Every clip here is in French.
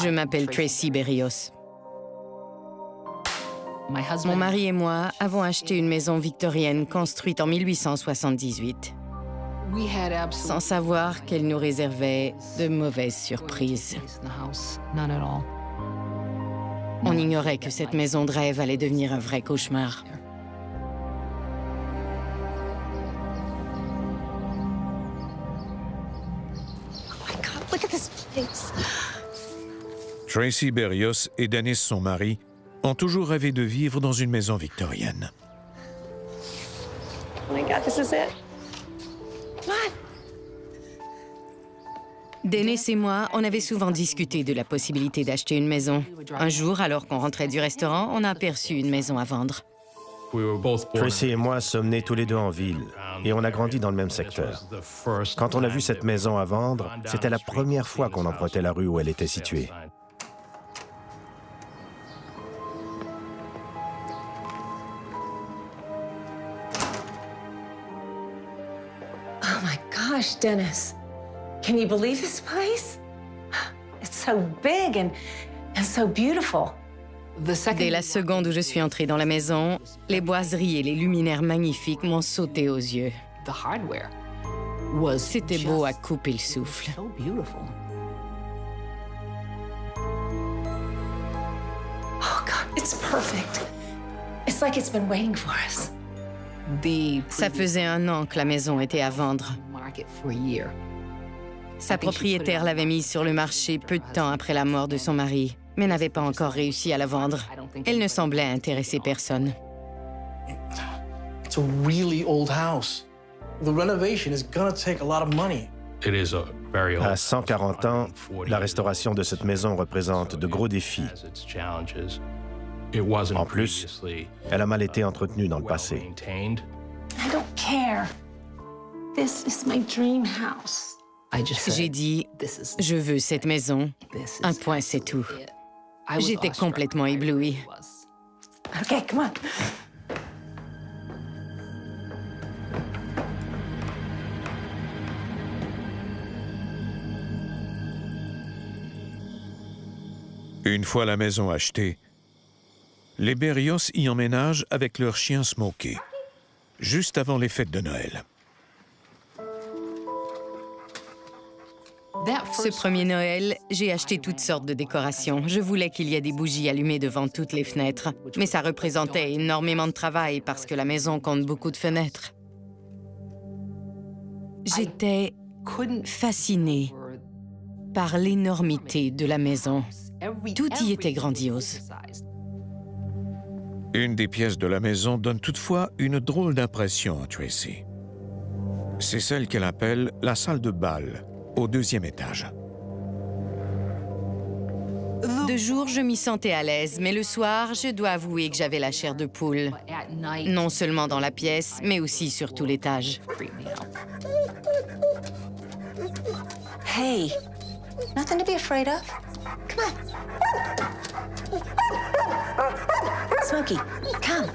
Je m'appelle Tracy Berrios. Mon mari et moi avons acheté une maison victorienne construite en 1878, sans savoir qu'elle nous réservait de mauvaises surprises. On ignorait que cette maison de rêve allait devenir un vrai cauchemar. Tracy Berrios et Dennis, son mari, ont toujours rêvé de vivre dans une maison victorienne. Oh my God, this is it. What? Dennis et moi, on avait souvent discuté de la possibilité d'acheter une maison. Un jour, alors qu'on rentrait du restaurant, on a aperçu une maison à vendre. Tracy et moi sommes nés tous les deux en ville et on a grandi dans le même secteur. Quand on a vu cette maison à vendre, c'était la première fois qu'on empruntait la rue où elle était située. Oh my gosh, Dennis. Can you believe this place? It's so big and so beautiful. Dès la seconde où je suis entrée dans la maison, les boiseries et les luminaires magnifiques m'ont sauté aux yeux. C'était beau à couper le souffle. So beautiful. Oh God, it's perfect. It's like it's been waiting for us. Ça faisait 1 an que la maison était à vendre. Sa propriétaire l'avait mise sur le marché peu de temps après la mort de son mari, mais n'avait pas encore réussi à la vendre. Elle ne semblait intéresser personne. It's a really old house. The renovation is gonna take a lot of money. À 140 ans, la restauration de cette maison représente de gros défis. En plus, elle a mal été entretenue dans le passé. I don't care. This is my dream house. J'ai dit, je veux cette maison. Un point, c'est tout. J'étais complètement éblouie. Okay, come on. Une fois la maison achetée, les Berrios y emménagent avec leur chien Smokey, juste avant les fêtes de Noël. Ce premier Noël, j'ai acheté toutes sortes de décorations. Je voulais qu'il y ait des bougies allumées devant toutes les fenêtres. Mais ça représentait énormément de travail parce que la maison compte beaucoup de fenêtres. J'étais fascinée par l'énormité de la maison. Tout y était grandiose. Une des pièces de la maison donne toutefois une drôle d'impression à Tracy. C'est celle qu'elle appelle la salle de bal, au 2e étage. De jour, je m'y sentais à l'aise, mais le soir, je dois avouer que j'avais la chair de poule. Non seulement dans la pièce, mais aussi sur tout l'étage. Hey, nothing to be afraid of. Come on. Smokey, come.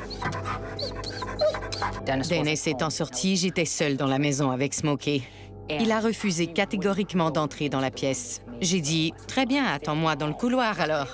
Dennis étant sorti, j'étais seule dans la maison avec Smokey. Il a refusé catégoriquement d'entrer dans la pièce. J'ai dit, « Très bien, attends-moi dans le couloir alors. »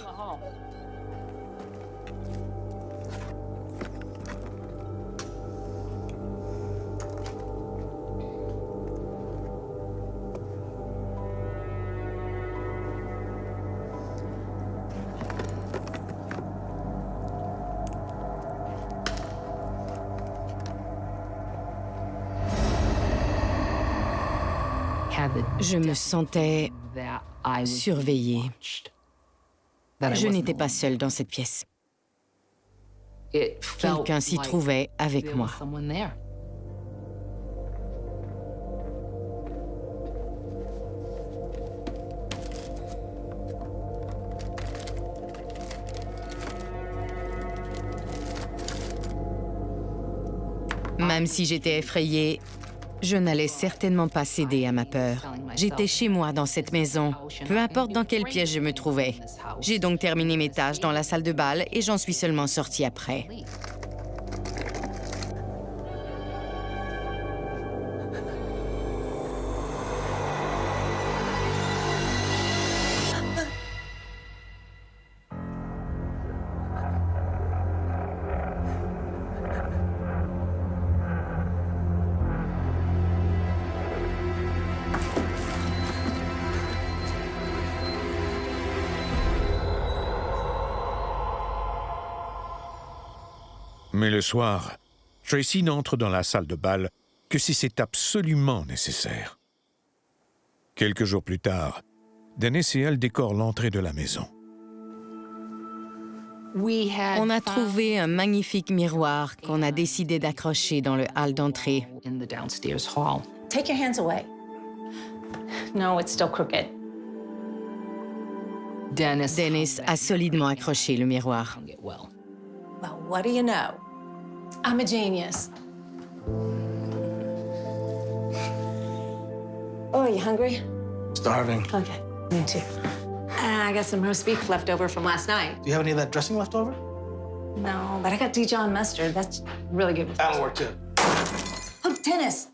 Je me sentais surveillée. Je n'étais pas seule dans cette pièce. Quelqu'un s'y trouvait avec moi. Même si j'étais effrayée, je n'allais certainement pas céder à ma peur. J'étais chez moi dans cette maison, peu importe dans quelle pièce je me trouvais. J'ai donc terminé mes tâches dans la salle de bal et j'en suis seulement sortie après. Mais le soir, Tracy n'entre dans la salle de bal que si c'est absolument nécessaire. Quelques jours plus tard, Dennis et elle décorent l'entrée de la maison. On a trouvé un magnifique miroir qu'on a décidé d'accrocher dans le hall d'entrée. Take your hands away. No, it's still crooked. Dennis a solidement accroché le miroir. Well, what do you know? I'm a genius. Oh, are you hungry? Starving. Okay, me too. I got some roast beef left over from last night. Do you have any of that dressing left over? No, but I got Dijon mustard. That's really good. That'll work too. Oh, Dennis.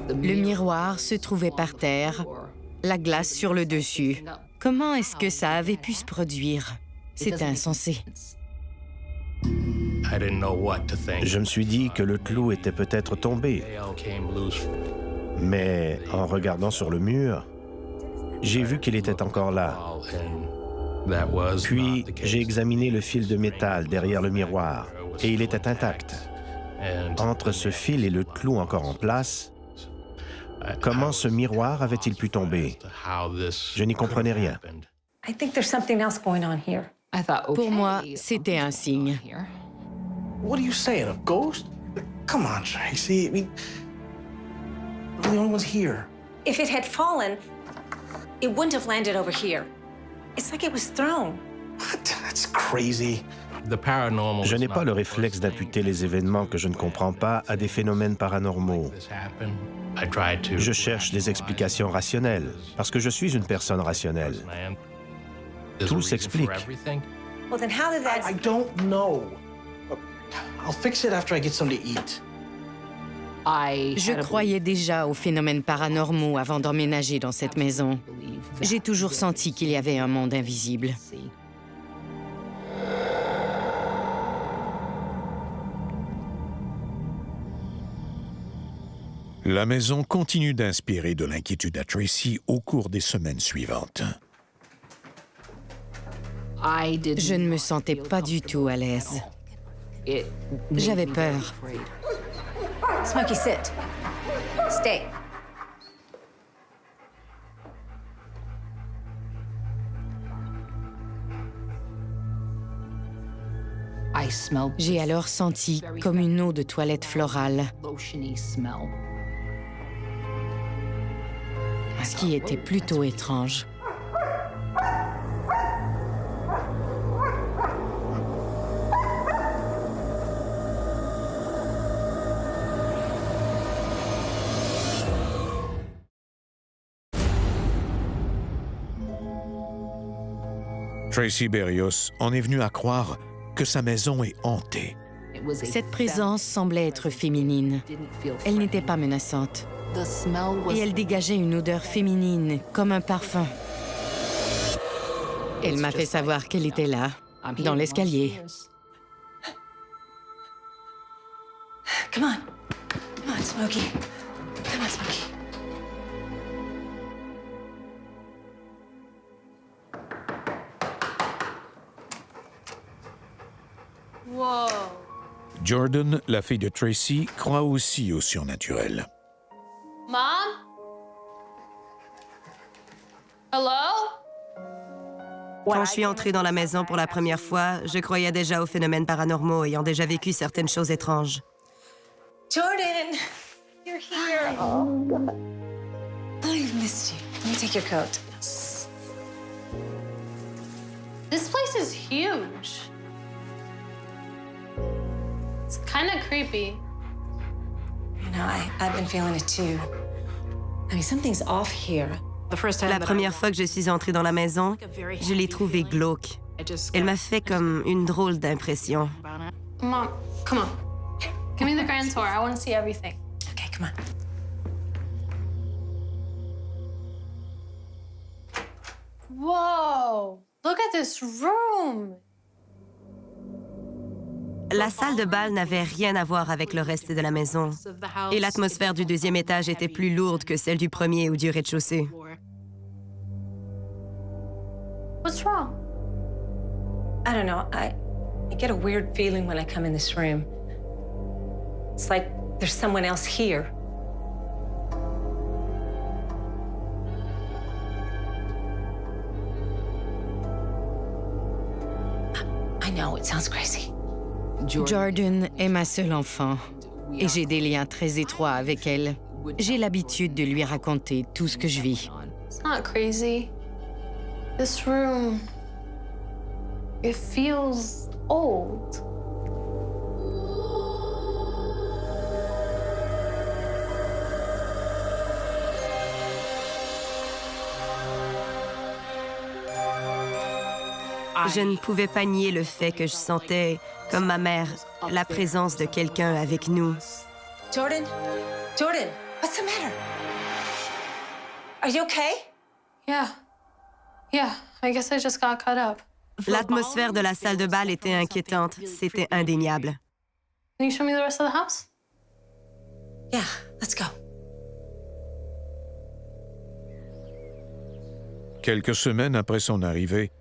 Le miroir se trouvait par terre, la glace sur le dessus. Comment est-ce que ça avait pu se produire? C'était insensé. Je me suis dit que le clou était peut-être tombé, mais en regardant sur le mur, j'ai vu qu'il était encore là. Puis, j'ai examiné le fil de métal derrière le miroir, et il était intact. Entre ce fil et le clou encore en place, comment ce miroir avait-il pu tomber? Je n'y comprenais rien. I think there's something else going on here. Pour moi, c'était un signe. What are you saying, a ghost? Come on, Tracy. I mean, we're the only ones here. If it had fallen, it wouldn't have landed over here. It's like it was thrown. What? That's crazy. Je n'ai pas le réflexe d'imputer les événements que je ne comprends pas à des phénomènes paranormaux. Je cherche des explications rationnelles, parce que je suis une personne rationnelle. Tout s'explique. Well, then how did that... I don't know. I'll fix it after I get something to eat. Je croyais déjà aux phénomènes paranormaux avant d'emménager dans cette maison. J'ai toujours senti qu'il y avait un monde invisible. La maison continue d'inspirer de l'inquiétude à Tracy au cours des semaines suivantes. Je ne me sentais pas du tout à l'aise. J'avais peur. Smokey, sit. Stay. J'ai alors senti comme une eau de toilette florale, ce qui était plutôt étrange. Tracy Berrios en est venue à croire que sa maison est hantée. Cette présence semblait être féminine. Elle n'était pas menaçante. Et elle dégageait une odeur féminine, comme un parfum. Elle m'a fait savoir qu'elle était là, dans l'escalier. Come on. Come on, Smokey. Come on, Smokey. Whoa. Jordan, la fille de Tracy, croit aussi au surnaturel. Mom? Hello? Quand je suis entrée dans la maison pour la première fois, je croyais déjà aux phénomènes paranormaux, ayant déjà vécu certaines choses étranges. Jordan, you're here. Oh, God. I've missed you. Let me take your coat. This place is huge. It's kind of creepy. You know, I've been feeling it too. I mean, something's off here. La première fois que je suis entrée dans la maison, je l'ai trouvée glauque. Elle m'a fait comme une drôle d'impression. Mom, come on. Give me the grand tour. I want to see everything. Okay, come on. Whoa! Look at this room. La salle de bal n'avait rien à voir avec le reste de la maison. Et l'atmosphère du deuxième étage était plus lourde que celle du premier ou du rez-de-chaussée. What's wrong? I don't know. I get a weird feeling when I come in this room. It's like there's someone else here. I know, it sounds crazy. Jordan est ma seule enfant et j'ai des liens très étroits avec elle. J'ai l'habitude de lui raconter tout ce que je vis. It's not crazy. This room, it feels old. Je ne pouvais pas nier le fait que je sentais, comme ma mère, la présence de quelqu'un avec nous. Jordan? Jordan, what's the matter? Are you okay? Yeah, I guess I just got caught up. L'atmosphère de la salle de bal était inquiétante, c'était indéniable. Can you show me the rest of the house? Yeah, let's go. Quelques semaines après son arrivée,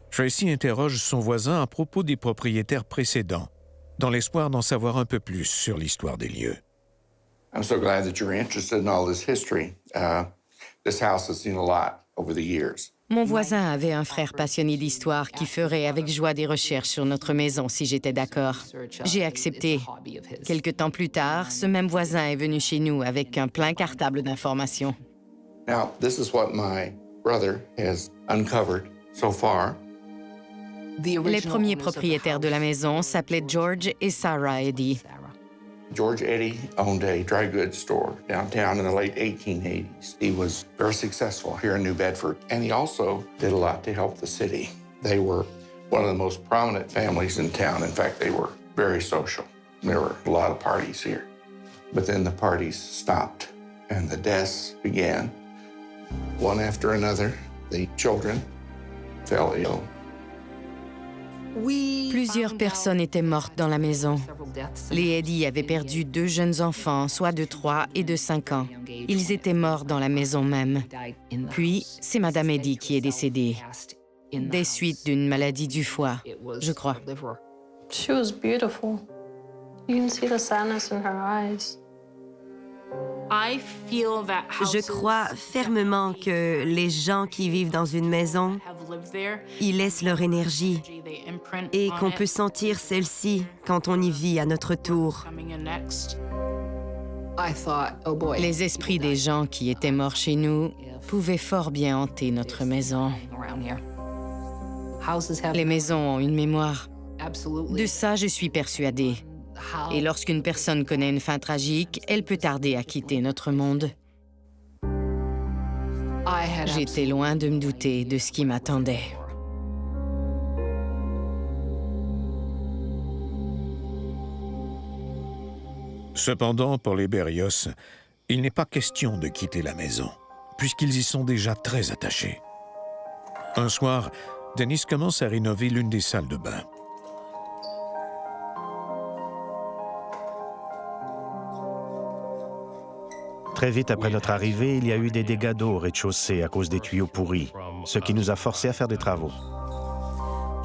Tracy interroge son voisin à propos des propriétaires précédents, dans l'espoir d'en savoir un peu plus sur l'histoire des lieux. I'm so glad that you're interested in all this history. This house has seen a lot over the years. Mon voisin avait un frère passionné d'histoire qui ferait avec joie des recherches sur notre maison si j'étais d'accord. J'ai accepté. Quelque temps plus tard, ce même voisin est venu chez nous avec un plein cartable d'informations. Now, this is what my brother has uncovered so far. Les premiers propriétaires de la maison s'appelaient George et Sarah Eddy. George Eddy owned a dry goods store downtown in the late 1880s. He was very successful here in New Bedford, and he also did a lot to help the city. They were one of the most prominent families in town. In fact, they were very social. There were a lot of parties here. But then the parties stopped, and the deaths began. One after another, the children fell ill. Plusieurs personnes étaient mortes dans la maison. Les Eddy avaient perdu 2 jeunes enfants, soit de 3 et de 5 ans. Ils étaient morts dans la maison même. Puis, c'est Madame Eddy qui est décédée, des suites d'une maladie du foie, je crois. She was beautiful. You can see the sadness in her eyes. Je crois fermement que les gens qui vivent dans une maison y laissent leur énergie et qu'on peut sentir celle-ci quand on y vit à notre tour. Les esprits des gens qui étaient morts chez nous pouvaient fort bien hanter notre maison. Les maisons ont une mémoire. De ça, je suis persuadée. Et lorsqu'une personne connaît une fin tragique, elle peut tarder à quitter notre monde. J'étais loin de me douter de ce qui m'attendait. Cependant, pour les Berrios, il n'est pas question de quitter la maison, puisqu'ils y sont déjà très attachés. Un soir, Dennis commence à rénover l'une des salles de bain. Très vite après notre arrivée, il y a eu des dégâts d'eau au rez-de-chaussée à cause des tuyaux pourris, ce qui nous a forcés à faire des travaux.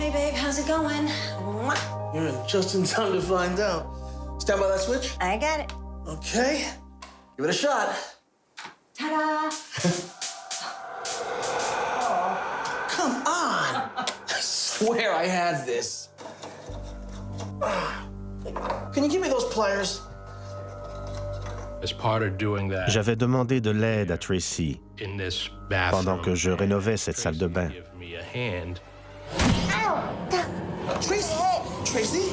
Hey babe, how's it going? You're just in time to find out. Stand by that switch. I got it. Okay. Give it a shot. Ta-da! Come on. I swear I had this. Can you give me those pliers? J'avais demandé de l'aide à Tracy pendant que je rénovais cette salle de bain. Tracy? Tracy?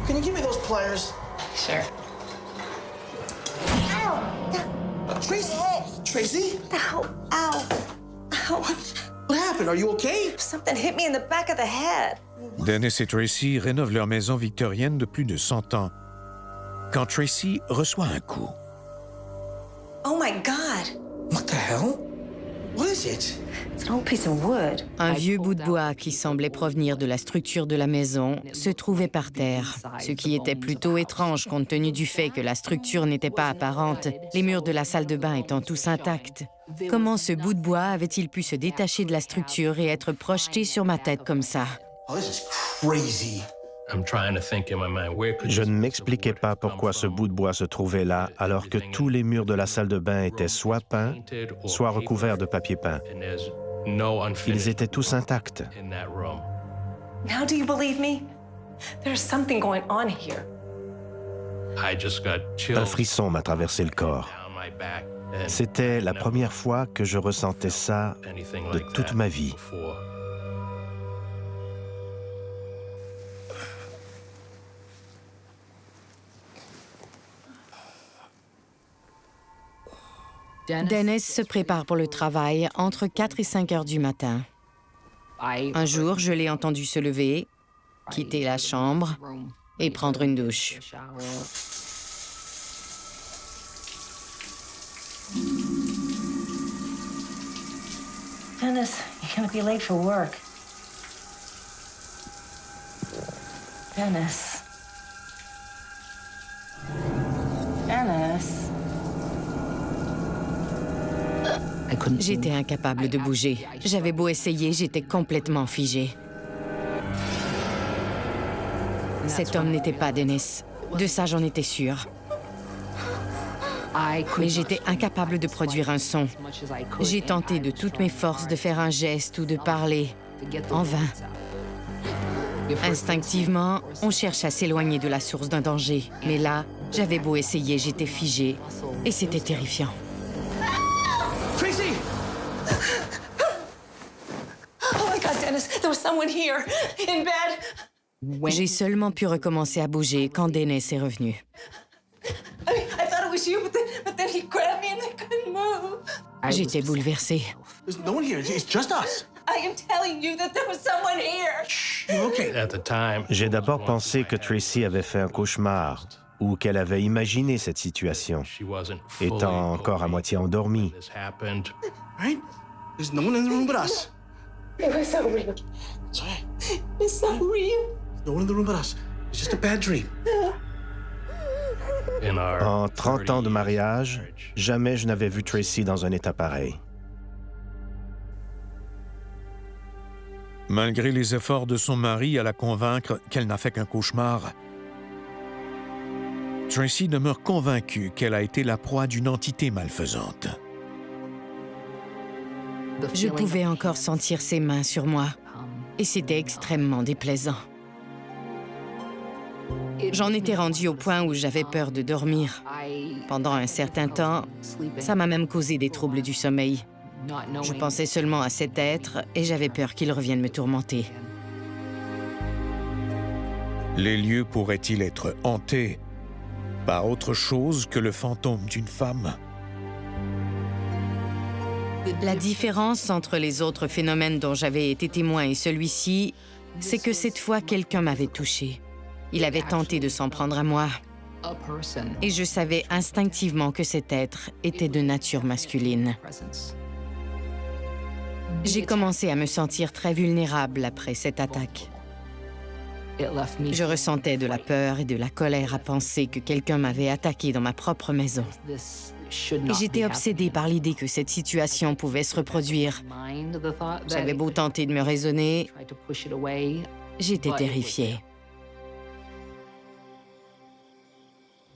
Can you give me those pliers? Sure. Tracy? Tracy? Ow! Ow! Ow! What happened? Are you okay? Something hit me in the back of the head. Dennis et Tracy rénovent leur maison victorienne de plus de 100 ans, quand Tracy reçoit un coup. Oh my God! What the hell? What is it? It's an old piece of wood. Un vieux bout de bois qui semblait provenir de la structure de la maison se trouvait par terre, ce qui était plutôt étrange compte tenu du fait que la structure n'était pas apparente, les murs de la salle de bain étant tous intacts. Comment ce bout de bois avait-il pu se détacher de la structure et être projeté sur ma tête comme ça? Oh, this is crazy. Je ne m'expliquais pas pourquoi ce bout de bois se trouvait là, alors que tous les murs de la salle de bain étaient soit peints, soit recouverts de papier peint. Ils étaient tous intacts. Now do you believe me? There's something going on here. Un frisson m'a traversé le corps. C'était la première fois que je ressentais ça de toute ma vie. Dennis se prépare pour le travail entre 4 et 5 heures du matin. Un jour, je l'ai entendu se lever, quitter la chambre et prendre une douche. Dennis, you're gonna be late for work. Dennis. Dennis. J'étais incapable de bouger. J'avais beau essayer, j'étais complètement figée. Cet homme n'était pas Dennis. De ça, j'en étais sûre. Mais j'étais incapable de produire un son. J'ai tenté de toutes mes forces de faire un geste ou de parler. En vain. Instinctivement, on cherche à s'éloigner de la source d'un danger. Mais là, j'avais beau essayer, j'étais figée. Et c'était terrifiant. Tracy! Oh my God, Dennis, there was someone here, in bed. J'ai seulement pu recommencer à bouger quand Dennis est revenu. I thought it was you, but then he grabbed me and I couldn't move. J'étais bouleversée. There's no one here. It's just us. I am telling you that there was someone here. You're okay. J'ai d'abord pensé que Tracy avait fait un cauchemar ou qu'elle avait imaginé cette situation, étant encore à moitié endormie. Right? There's no one in the room but us. It was so real. It's all right. It's so real. No one in the room but us. It's just a bad dream. En 30 ans de mariage, jamais je n'avais vu Tracy dans un état pareil. Malgré les efforts de son mari à la convaincre qu'elle n'a fait qu'un cauchemar, Tracy demeure convaincue qu'elle a été la proie d'une entité malfaisante. Je pouvais encore sentir ses mains sur moi, et c'était extrêmement déplaisant. J'en étais rendue au point où j'avais peur de dormir. Pendant un certain temps, ça m'a même causé des troubles du sommeil. Je pensais seulement à cet être et j'avais peur qu'il revienne me tourmenter. Les lieux pourraient-ils être hantés par autre chose que le fantôme d'une femme? La différence entre les autres phénomènes dont j'avais été témoin et celui-ci, c'est que cette fois, quelqu'un m'avait touchée. Il avait tenté de s'en prendre à moi. Et je savais instinctivement que cet être était de nature masculine. J'ai commencé à me sentir très vulnérable après cette attaque. Je ressentais de la peur et de la colère à penser que quelqu'un m'avait attaqué dans ma propre maison. Et j'étais obsédée par l'idée que cette situation pouvait se reproduire. J'avais beau tenter de me raisonner, j'étais terrifiée.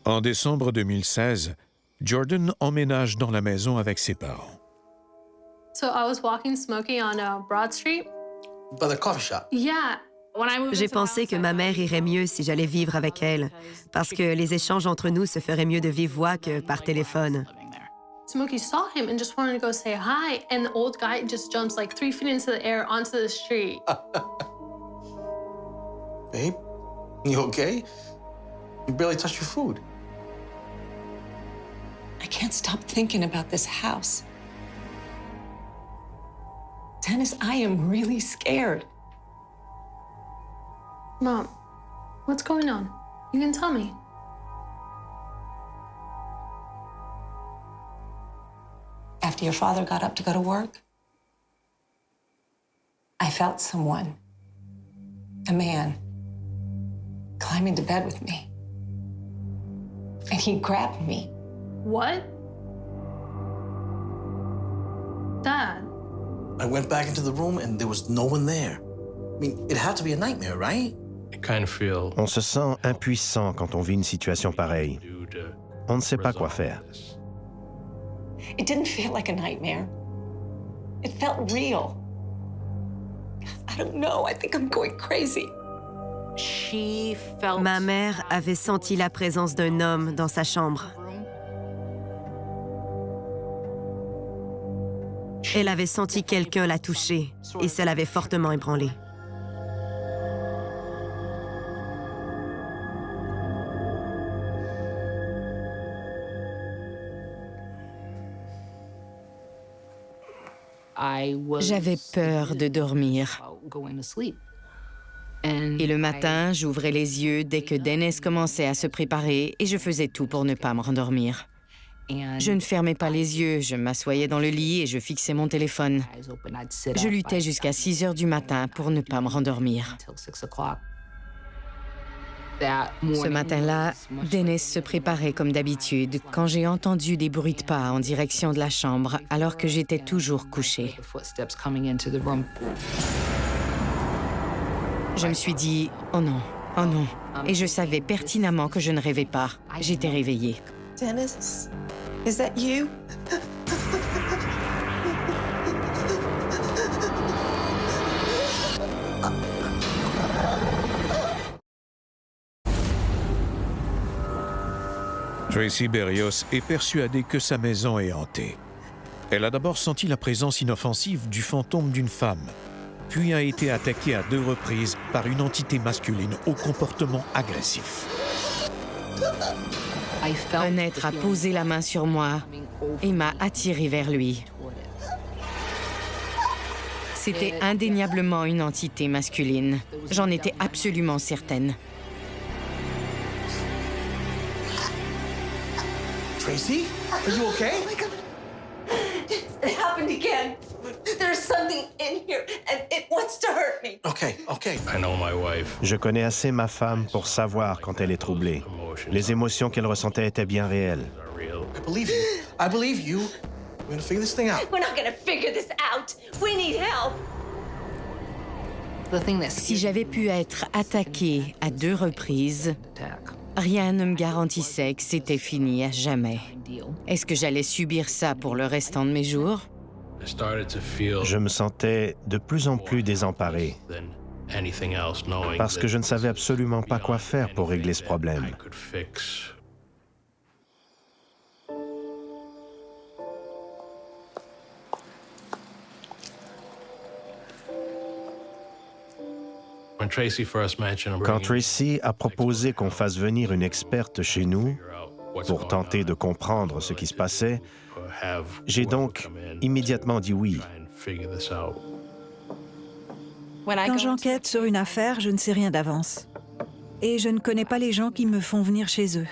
En décembre 2016, Jordan emménage dans la maison avec ses parents. So I was walking Smokey on Broad Street. By the coffee shop. Yeah. J'ai pensé que ma mère irait mieux si j'allais vivre avec elle, parce que les échanges entre nous se feraient mieux de vive voix que par téléphone. Smokey saw him and just wanted to go say hi, and the old guy just jumps like 3 feet into the air onto the street. Babe, you okay? You barely touched your food. I can't stop thinking about this house. Dennis, I am really scared. Mom, what's going on? You can tell me. After your father got up to go to work, felt someone, a man, climb into bed with me. And he grabbed me. What? Dad. I went back into the room and there was no one there. I mean, it had to be a nightmare, right? On se sent impuissant quand on vit une situation pareille. On ne sait pas quoi faire. It didn't feel like a nightmare. It felt real. I don't know, I think I'm going crazy. Ma mère avait senti la présence d'un homme dans sa chambre. Elle avait senti quelqu'un la toucher et ça l'avait fortement ébranlée. J'avais peur de dormir. Et le matin, j'ouvrais les yeux dès que Dennis commençait à se préparer et je faisais tout pour ne pas me rendormir. Je ne fermais pas les yeux, je m'assoyais dans le lit et je fixais mon téléphone. Je luttais jusqu'à 6 heures du matin pour ne pas me rendormir. Ce matin-là, Dennis se préparait comme d'habitude quand j'ai entendu des bruits de pas en direction de la chambre alors que j'étais toujours couchée. Je me suis dit « Oh non, oh non ». Et je savais pertinemment que je ne rêvais pas. J'étais réveillée. Dennis, is that you? Tracy Berrios est persuadée que sa maison est hantée. Elle a d'abord senti la présence inoffensive du fantôme d'une femme, puis a été attaquée à 2 reprises par une entité masculine au comportement agressif. Un être a posé la main sur moi et m'a attirée vers lui. C'était indéniablement une entité masculine. J'en étais absolument certaine. Tracy, are you okay? Oh my God. It happened again. There's something in here and it wants to hurt me. Okay. Je connais assez ma femme pour savoir quand elle est troublée. Les émotions qu'elle ressentait étaient bien réelles. I believe you. I believe you. We're gonna figure this thing out. We're not gonna figure this out. We need help. Si j'avais pu être attaquée à 2 reprises, rien ne me garantissait que c'était fini à jamais. Est-ce que j'allais subir ça pour le restant de mes jours? Je me sentais de plus en plus désemparé parce que je ne savais absolument pas quoi faire pour régler ce problème. Quand Tracy a proposé qu'on fasse venir une experte chez nous pour tenter de comprendre ce qui se passait, j'ai donc immédiatement dit oui. Quand j'enquête sur une affaire, je ne sais rien d'avance. Et je ne connais pas les gens qui me font venir chez eux.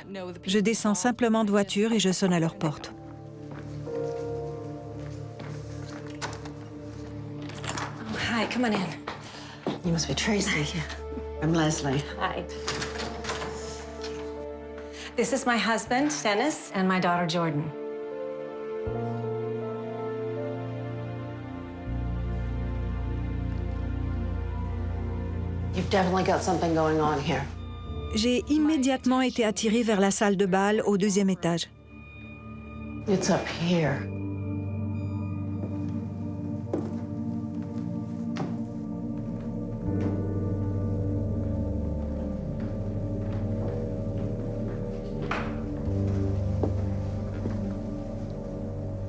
Je descends simplement de voiture et je sonne à leur porte. Hi, come on in. You must be Tracy. I'm Leslie. Hi. This is my husband, Dennis, and my daughter, Jordan. You've definitely got something going on here. J'ai immédiatement été attirée vers la salle de bal au 2e étage. It's up here.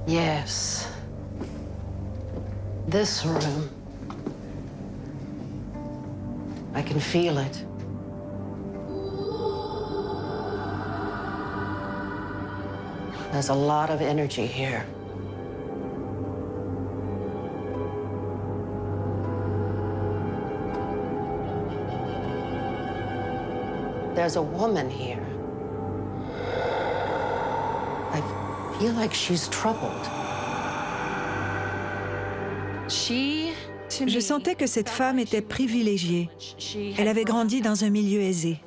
Yes. This room. I can feel it. There's a lot of energy here. There's a woman here. I feel like she's troubled. She Je sentais que cette femme était privilégiée. Elle avait grandi dans un milieu aisé.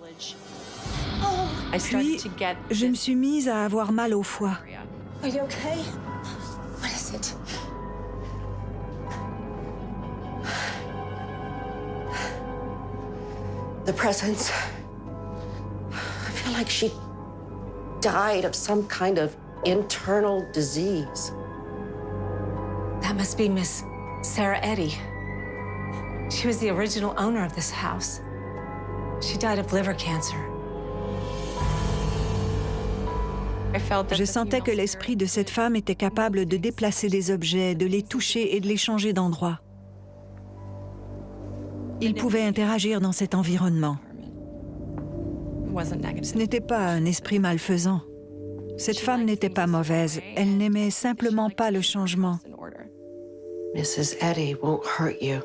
Puis, je me suis mise à avoir mal au foie. Are you okay? What is it? The presence. I feel like she died of some kind of internal disease. That must be Miss Sarah Eddy. She was the original owner of this house. She died of liver cancer. Je sentais que l'esprit de cette femme était capable de déplacer des objets, de les toucher et de les changer d'endroit. Il pouvait interagir dans cet environnement. Ce n'était pas un esprit malfaisant. Cette femme n'était pas mauvaise. Elle n'aimait simplement pas le changement. Mrs. Eddy won't hurt you.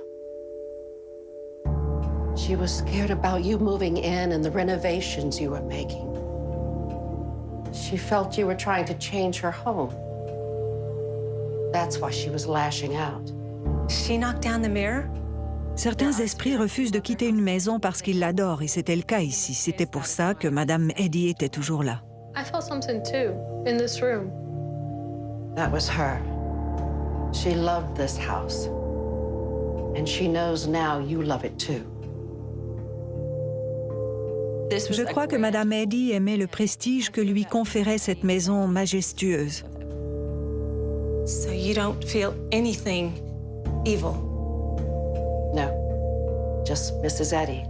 She was scared about you moving in and the renovations you were making. She felt you were trying to change her home. That's why she was lashing out. She knocked down the mirror? Certains esprits refusent de quitter une maison parce qu'ils l'adorent, et c'était le cas ici. C'était pour ça que Madame Eddy était toujours là. I felt something too in this room. That was her. She loved this house. And she knows now you love it too. Je crois que Madame Eddy aimait le prestige que lui conférait cette maison majestueuse. So you don't feel anything evil? No, just Mrs. Eddy.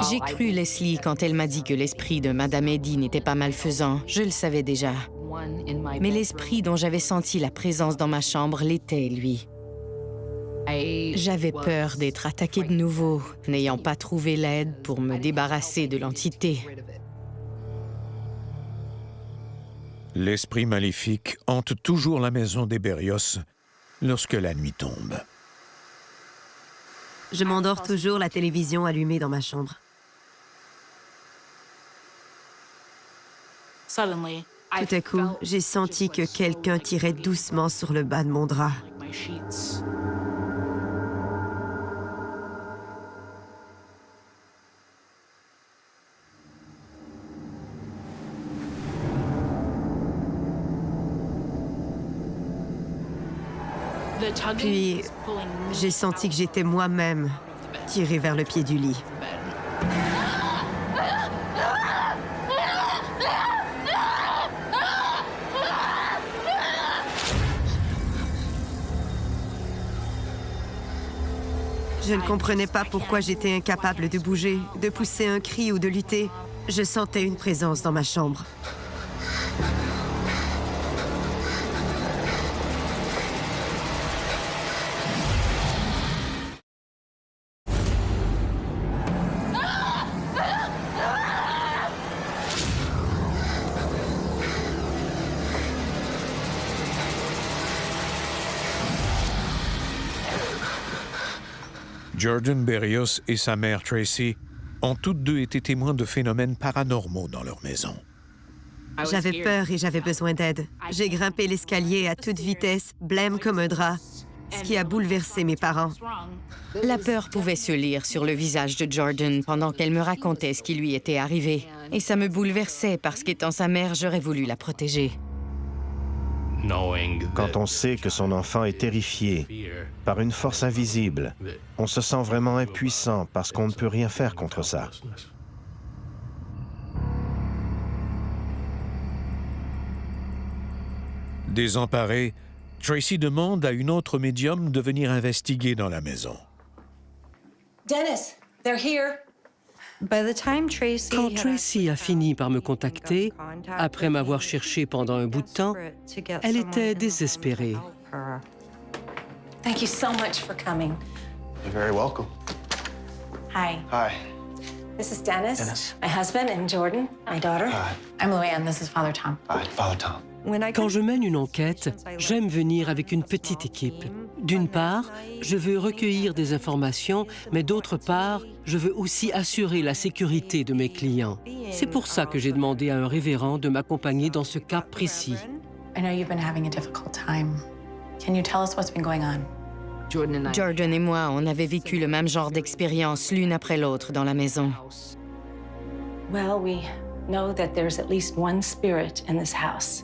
J'ai cru Leslie quand elle m'a dit que l'esprit de Madame Eddy n'était pas malfaisant. Je le savais déjà. Mais l'esprit dont j'avais senti la présence dans ma chambre l'était, lui. J'avais peur d'être attaquée de nouveau, n'ayant pas trouvé l'aide pour me débarrasser de l'entité. L'esprit maléfique hante toujours la maison des Berrios lorsque la nuit tombe. Je m'endors toujours la télévision allumée dans ma chambre. Tout à coup, j'ai senti que quelqu'un tirait doucement sur le bas de mon drap. Puis, j'ai senti que j'étais moi-même tirée vers le pied du lit. Je ne comprenais pas pourquoi j'étais incapable de bouger, de pousser un cri ou de lutter. Je sentais une présence dans ma chambre. Jordan Berrios et sa mère Tracy ont toutes deux été témoins de phénomènes paranormaux dans leur maison. J'avais peur et j'avais besoin d'aide. J'ai grimpé l'escalier à toute vitesse, blême comme un drap, ce qui a bouleversé mes parents. La peur pouvait se lire sur le visage de Jordan pendant qu'elle me racontait ce qui lui était arrivé. Et ça me bouleversait parce qu'étant sa mère, j'aurais voulu la protéger. Quand on sait que son enfant est terrifié par une force invisible, on se sent vraiment impuissant parce qu'on ne peut rien faire contre ça. Désemparée, Tracy demande à une autre médium de venir investiguer dans la maison. Dennis, they're here. Quand Tracy a fini par me contacter, après m'avoir cherché pendant un bout de temps, elle était désespérée. Thank you so much for coming. You're very welcome. Hi. Hi. This is Dennis, Dennis. my husband, and Jordan, my daughter. Hi. I'm Luann. This is Father Tom. Hi, Father Tom. Quand je mène une enquête, j'aime venir avec une petite équipe. D'une part, je veux recueillir des informations, mais d'autre part, je veux aussi assurer la sécurité de mes clients. C'est pour ça que j'ai demandé à un révérend de m'accompagner dans ce cas précis. I know you've been having a difficult time. Can you tell us what's been going on? Jordan et moi, on avait vécu le même genre d'expérience l'une après l'autre dans la maison. Well, we know that there's at least one spirit in this house.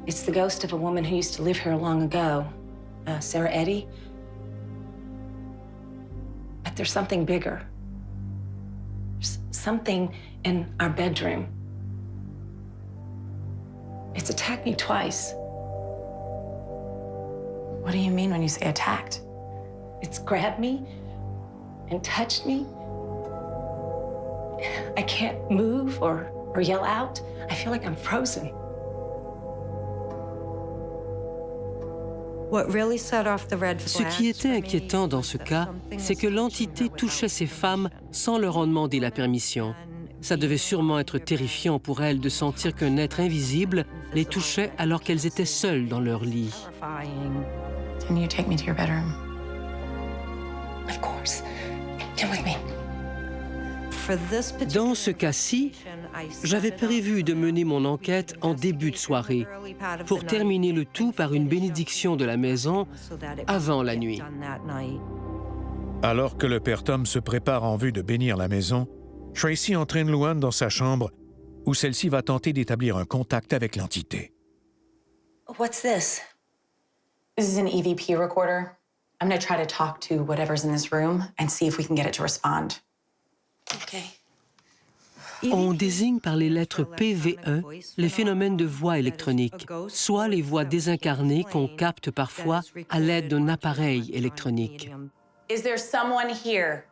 It's the ghost of a woman who used to live here long ago, Sarah Eddy. But there's something bigger. There's something in our bedroom. It's attacked me twice. What do you mean when you say attacked? It's grabbed me and touched me. I can't move or yell out. I feel like I'm frozen. Ce qui était inquiétant dans ce cas, c'est que l'entité touchait ces femmes sans leur en demander la permission. Ça devait sûrement être terrifiant pour elles de sentir qu'un être invisible les touchait alors qu'elles étaient seules dans leur lit. Can you take me to your bedroom? Of course. Come with me. Dans ce cas-ci, j'avais prévu de mener mon enquête en début de soirée pour terminer le tout par une bénédiction de la maison avant la nuit. Alors que le père Tom se prépare en vue de bénir la maison, Tracy entraîne Luan dans sa chambre où celle-ci va tenter d'établir un contact avec l'entité. What's this? This is an EVP recorder. I'm going to try to talk to whatever's in this room and see if we can get it to respond. Okay. On désigne par les lettres PV1 les phénomènes de voix électroniques, soit les voix désincarnées qu'on capte parfois à l'aide d'un appareil électronique. Is there someone here?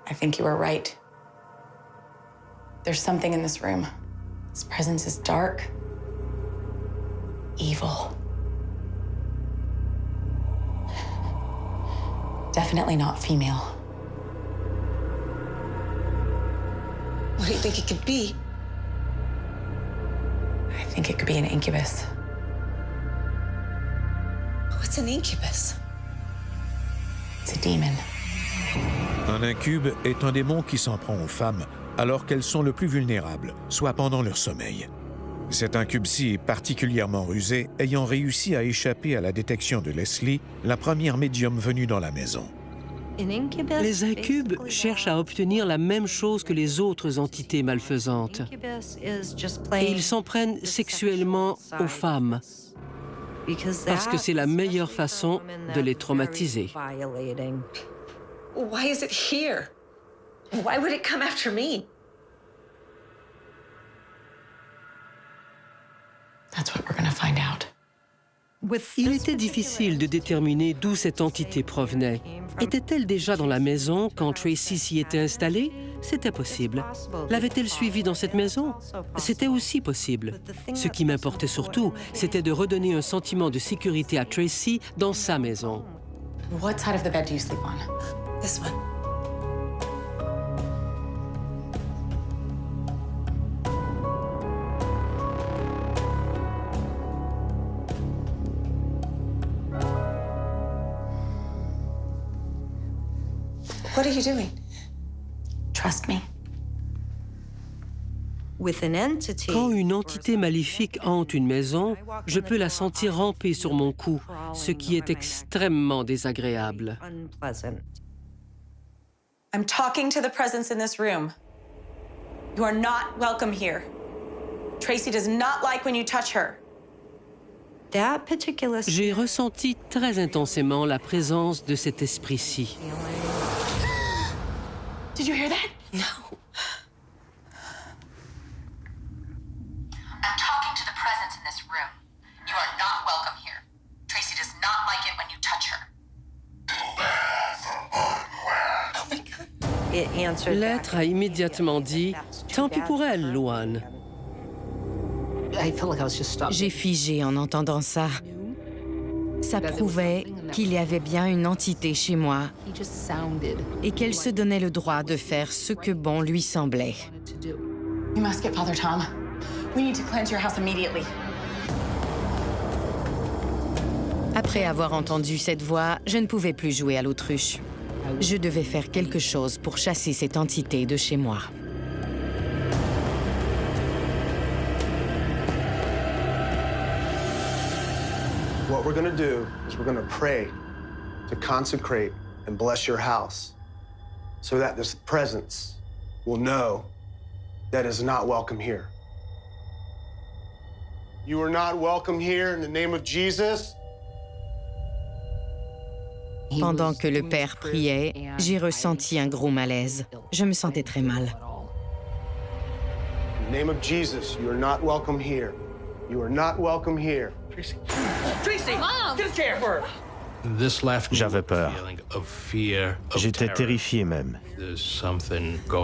I think you were right. There's something in this room. This presence is dark, evil. Definitely not female. What do you think it could be? I think it could be an incubus. What's an incubus? It's a demon. Un incube est un démon qui s'en prend aux femmes alors qu'elles sont le plus vulnérables, soit pendant leur sommeil. Cet incube-ci est particulièrement rusé, ayant réussi à échapper à la détection de Leslie, la première médium venue dans la maison. Les incubes cherchent à obtenir la même chose que les autres entités malfaisantes. Et ils s'en prennent sexuellement aux femmes, parce que c'est la meilleure façon de les traumatiser. Why is it here? Why would it come after me? That's what we're going to find out. Il était difficile de déterminer d'où cette entité provenait. Était-elle déjà dans la maison quand Tracy s'y était installée? C'était possible. L'avait-elle suivie dans cette maison? C'était aussi possible. Ce qui m'importait surtout, c'était de redonner un sentiment de sécurité à Tracy dans sa maison. What side of the bed do you sleep on? This one. What are you doing? Trust me. Quand une entité maléfique hante une maison, je peux la sentir ramper sur mon cou, ce qui est extrêmement désagréable. I'm talking to the presence in this room. You are not welcome here. Tracy does not like when you touch her. J'ai ressenti très intensément la présence de cet esprit-ci. Did you hear that? No. I'm talking to the presence in this room. You are not welcome here. Tracy does not like it when you touch her. L'être a immédiatement dit « Tant pis pour elle, Luan ». J'ai figé en entendant ça. Ça prouvait qu'il y avait bien une entité chez moi et qu'elle se donnait le droit de faire ce que bon lui semblait. You must get Father Tom. We need to cleanse your house immediately. Après avoir entendu cette voix, je ne pouvais plus jouer à l'autruche. Je devais faire quelque chose pour chasser cette entité de chez moi. What we're going to do is we're going to pray to consecrate and bless your house so that this presence will know that is not welcome here. You are not welcome here in the name of Jesus. Pendant que le père priait, j'ai ressenti un gros malaise. Je me sentais très mal. In the name of Jesus, you are not welcome here. You are not welcome here. Tracy, Mom! get a chair for her. J'avais peur. J'étais terrifié même,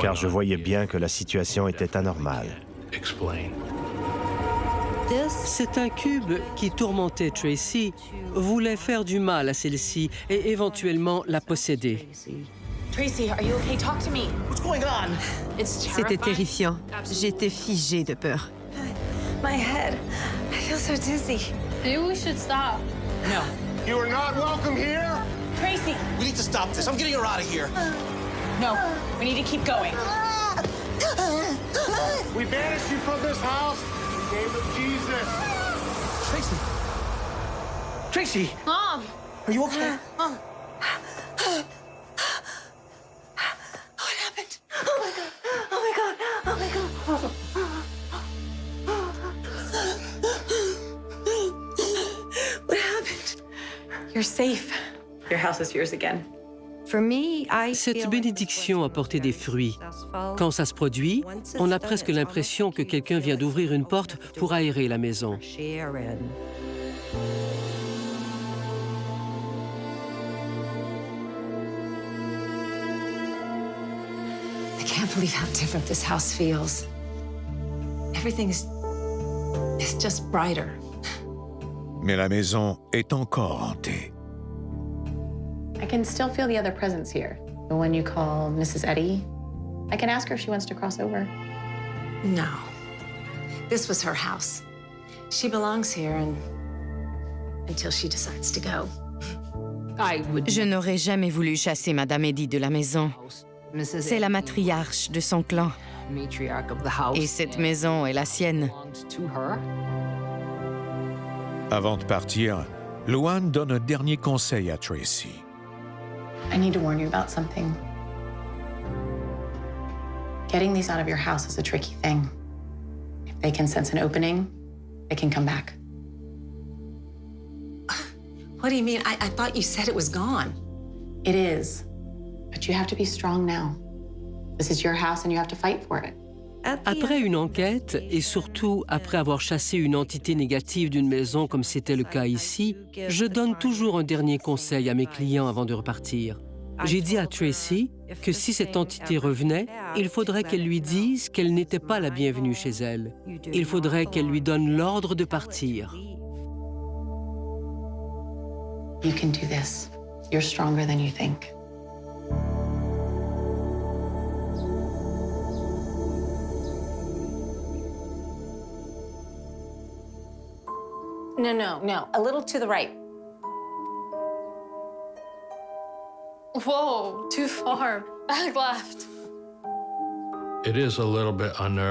car je voyais bien que la situation était anormale. C'est un cube qui tourmentait Tracy, voulait faire du mal à celle-ci et éventuellement la posséder. Tracy, are you okay? Talk to me. What's going on? C'était terrifiant. J'étais figée de peur. My head. I feel so dizzy. Maybe we should stop. No. You are not welcome here. Tracy! We need to stop this. I'm getting her out of here. No, we need to keep going. We banish you from this house in the name of Jesus. Tracy. Tracy, Mom! are you okay? Mom. What happened? Oh my God. Oh my God. Oh my God. What happened? You're safe. Your house is yours again. Cette bénédiction a porté des fruits. Quand ça se produit, on a presque l'impression que quelqu'un vient d'ouvrir une porte pour aérer la maison. I can't believe how different this house feels. Everything is just brighter. Mais la maison est encore hantée. I can still feel the other presence here. The one you call Mrs. Eddy. I can ask her if she wants to cross over. No. This was her house. She belongs here until she decides to go. Je n'aurais jamais voulu chasser Madame Eddy de la maison. C'est la matriarche de son clan. Et cette maison est la sienne. Avant de partir, Luann donne un dernier conseil à Tracy. I need to warn you about something. Getting these out of your house is a tricky thing. If they can sense an opening, they can come back. What do you mean? I thought you said it was gone. It is. But you have to be strong now. This is your house and you have to fight for it. Après une enquête, et surtout après avoir chassé une entité négative d'une maison comme c'était le cas ici, je donne toujours un dernier conseil à mes clients avant de repartir. J'ai dit à Tracy que si cette entité revenait, il faudrait qu'elle lui dise qu'elle n'était pas la bienvenue chez elle. Il faudrait qu'elle lui donne l'ordre de partir. You can do this. You're stronger than you think. No. A little to the right. Whoa, too far. Back left.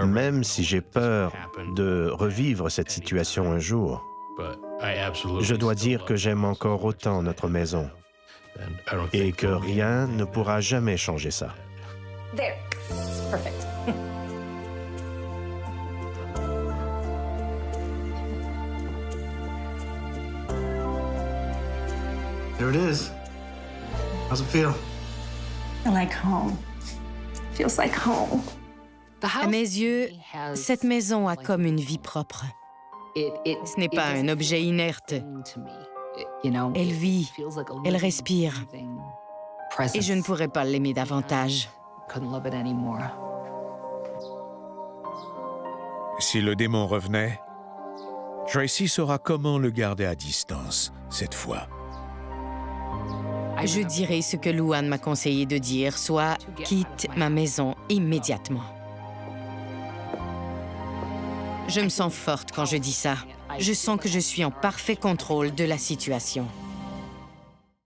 Même si j'ai peur de revivre cette situation un jour, je dois dire que j'aime encore autant notre maison et que rien ne pourra jamais changer ça. There. It's perfect. There it is. How's it feel? I like home. Feels like home. À mes yeux, cette maison a comme une vie propre. Ce n'est pas un objet inerte. Elle vit, elle respire. Et je ne pourrais pas l'aimer davantage. Si le démon revenait, Tracy saura comment le garder à distance, cette fois. Je dirai ce que Luann m'a conseillé de dire, soit quitte ma maison immédiatement. Je me sens forte quand je dis ça. Je sens que je suis en parfait contrôle de la situation.